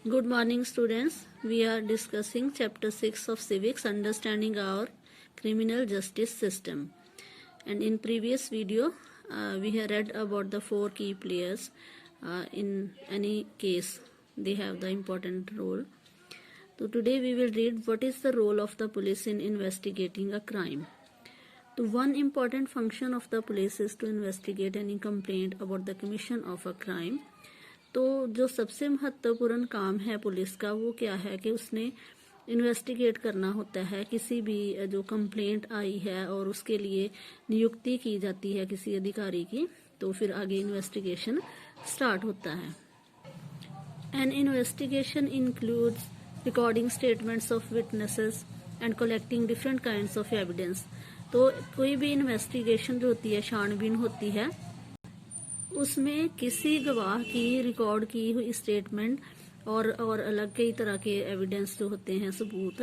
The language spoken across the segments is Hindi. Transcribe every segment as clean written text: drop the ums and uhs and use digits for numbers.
Good morning, students. We are discussing chapter 6 of civics, understanding our criminal justice system. And in previous video, we have read about the 4 key players. In any case, they have the important role. So today we will read what is the role of the police in investigating a crime. So one important function of the police is to investigate any complaint about the commission of a crime. तो जो सबसे महत्वपूर्ण काम है पुलिस का वो क्या है कि उसने इन्वेस्टिगेट करना होता है किसी भी जो कंप्लेंट आई है और उसके लिए नियुक्ति की जाती है किसी अधिकारी की, तो फिर आगे इन्वेस्टिगेशन स्टार्ट होता है. N investigation includes recording statements of witnesses and collecting different kinds of evidence. तो कोई भी इन्वेस्टिगेशन जो होती है, छानबीन होती है, उसमें किसी गवाह की रिकॉर्ड की हुई स्टेटमेंट और अलग कई तरह के एविडेंस जो होते हैं, सबूत,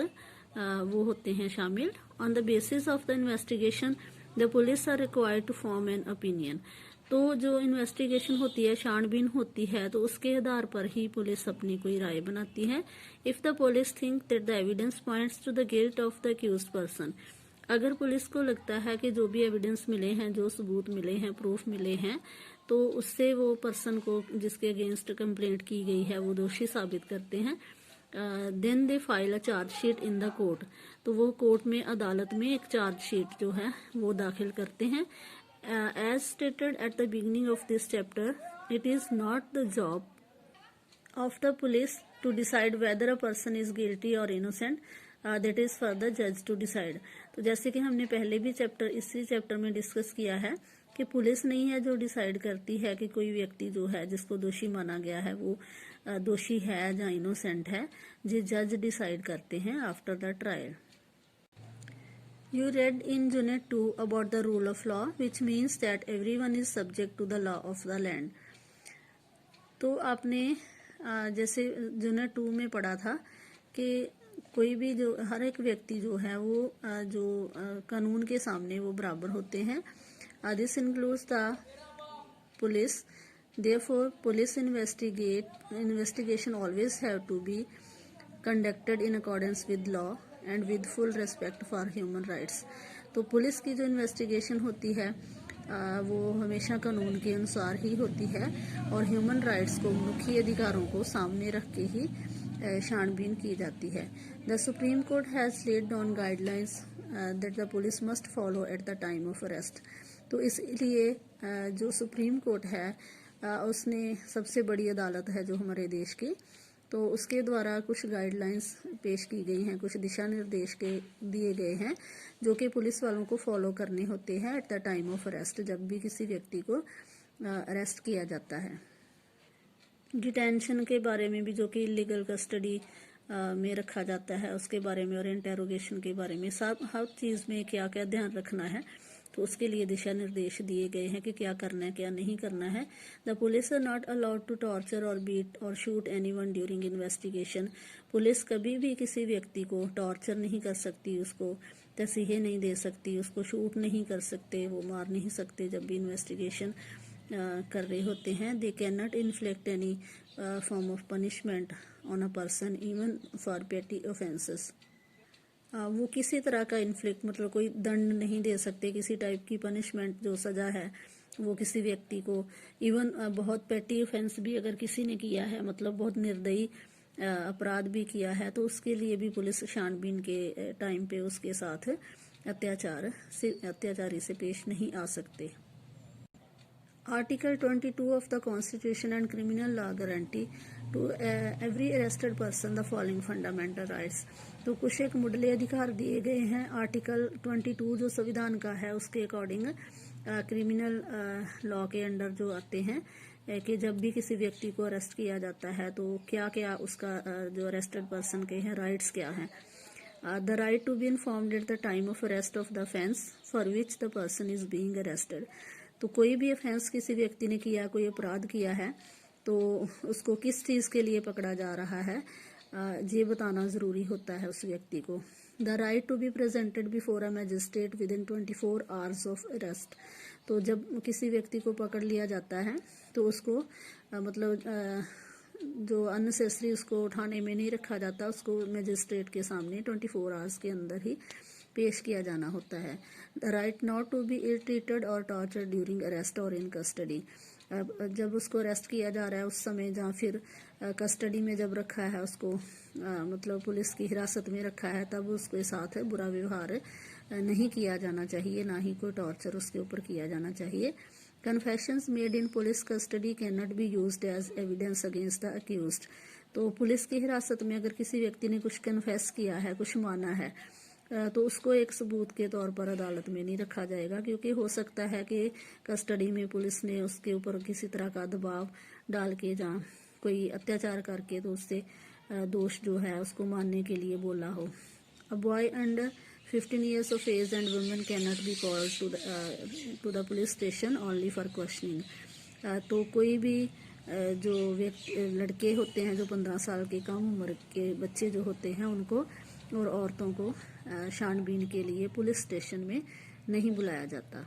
वो होते हैं शामिल. On the basis of the investigation the police are required to form an opinion. तो जो इन्वेस्टिगेशन होती है, छानबीन होती है, तो उसके आधार पर ही पुलिस अपनी कोई राय बनाती है. If the police think that the evidence points to the guilt of the accused person, अगर पुलिस को लगता है कि जो भी एविडेंस मिले हैं, जो सबूत मिले हैं, प्रूफ मिले हैं, तो उससे वो पर्सन को जिसके अगेंस्ट कंप्लेंट की गई है वो दोषी साबित करते हैं, then they file a chargesheet in the court. तो वो कोर्ट में, अदालत में एक चार्जशीट जो है वो दाखिल करते हैं. As stated at the beginning of this chapter, it is not the job of the police to decide whether a person is guilty और innocent, that is for the जज टू डिसाइड. तो जैसे कि हमने पहले भी इसी चैप्टर में डिस्कस किया है कि पुलिस नहीं है जो डिसाइड करती है कि कोई व्यक्ति जो है जिसको दोषी माना गया है वो दोषी है या इनोसेंट है. ये जज डिसाइड करते हैं after the trial. You read in Unit 2 about the rule of law, which means that everyone is subject to the law of the land. तो आपने जैसे यूनिट 2 में पढ़ा था कि कोई भी जो हर एक व्यक्ति जो है वो जो कानून के सामने वो बराबर होते हैं. This includes the police. Therefore, police investigation always have to be conducted in accordance with law and with full respect for human rights. तो पुलिस की जो इन्वेस्टिगेशन होती है वो हमेशा कानून के अनुसार ही होती है और ह्यूमन राइट्स को, मनुष्य अधिकारों को सामने रख के ही छानबीन की जाती है. The supreme court has laid down guidelines that the police must follow at the time of arrest. तो इसलिए जो सुप्रीम कोर्ट है उसने, सबसे बड़ी अदालत है जो हमारे देश की, तो उसके द्वारा कुछ गाइडलाइंस पेश की गई हैं, कुछ दिशा निर्देश के दिए गए हैं जो कि पुलिस वालों को फॉलो करने होते हैं eight the time of arrest, जब भी किसी व्यक्ति को अरेस्ट किया जाता है. डिटेंशन के बारे में भी, जो कि इलीगल कस्टडी में रखा जाता है, उसके बारे में, और इंटेरोगेशन के बारे में, सब हर चीज़ में क्या क्या ध्यान रखना है, तो उसके लिए दिशा निर्देश दिए गए हैं कि क्या करना है, क्या नहीं करना है. The police are not allowed to torture और बीट और shoot anyone during investigation. Police कभी भी किसी व्यक्ति को टॉर्चर नहीं कर सकती, उसको तसीहे नहीं दे सकती, उसको शूट नहीं कर सकते, वो मार नहीं सकते जब भी इन्वेस्टिगेशन कर रहे होते हैं. They can not inflict any form of punishment on a person even for पेटी ऑफेंसेस. वो किसी तरह का इन्फ्लिक्ट, मतलब कोई दंड नहीं दे सकते, किसी टाइप की पनिशमेंट जो सजा है वो किसी व्यक्ति को, इवन बहुत पेटी ऑफेंस भी अगर किसी ने किया है, मतलब बहुत निर्दयी अपराध भी किया है, तो उसके लिए भी पुलिस छानबीन के टाइम पे उसके साथ अत्याचारी से पेश नहीं आ सकते. Article 22 of the Constitution and Criminal Law guarantee to every arrested person the following fundamental rights. तो कुछ एक मुढले अधिकार दिए गए हैं. आर्टिकल 22 जो संविधान का है उसके अकॉर्डिंग क्रिमिनल लॉ के अंडर जो आते हैं कि जब भी किसी व्यक्ति को अरेस्ट किया जाता है तो क्या क्या उसका जो अरेस्टेड पर्सन के हैं राइट्स क्या हैं. The right to be informed at the time of arrest of the offence for which the person is being arrested. तो कोई भी ऑफेंस किसी व्यक्ति ने किया, कोई अपराध किया है, तो उसको किस चीज़ के लिए पकड़ा जा रहा है ये बताना ज़रूरी होता है उस व्यक्ति को. The right to be presented before a magistrate within 24 hours of arrest. तो जब किसी व्यक्ति को पकड़ लिया जाता है तो उसको मतलब जो अननेसेसरी उसको थाने में नहीं रखा जाता, उसको मजिस्ट्रेट के सामने 24 आवर्स के अंदर ही पेश किया जाना होता है। The right not to be ill treated और टॉर्चर ड्यूरिंग अरेस्ट और इन कस्टडी। अब जब उसको अरेस्ट किया जा रहा है उस समय, या फिर कस्टडी में जब रखा है उसको, मतलब पुलिस की हिरासत में रखा है, तब उसके साथ बुरा व्यवहार नहीं किया जाना चाहिए, ना ही कोई टॉर्चर उसके ऊपर किया जाना चाहिए। Confessions made in police custody can not be used as evidence against the accused. तो पुलिस की हिरासत में अगर किसी व्यक्ति ने कुछ कन्फेस किया है, कुछ माना है, तो उसको एक सबूत के तौर पर अदालत में नहीं रखा जाएगा, क्योंकि हो सकता है कि कस्टडी में पुलिस ने उसके ऊपर किसी तरह का दबाव डाल के या कोई अत्याचार करके तो उससे दोष जो है उसको मानने के लिए बोला हो। A boy under 15 years of age and women cannot be called to the police station only for questioning। तो कोई भी जो लड़के होते हैं जो 15 साल के कम उम्र के बच्चे जो होते हैं, उनको और औरतों को छानबीन के लिए पुलिस स्टेशन में नहीं बुलाया जाता।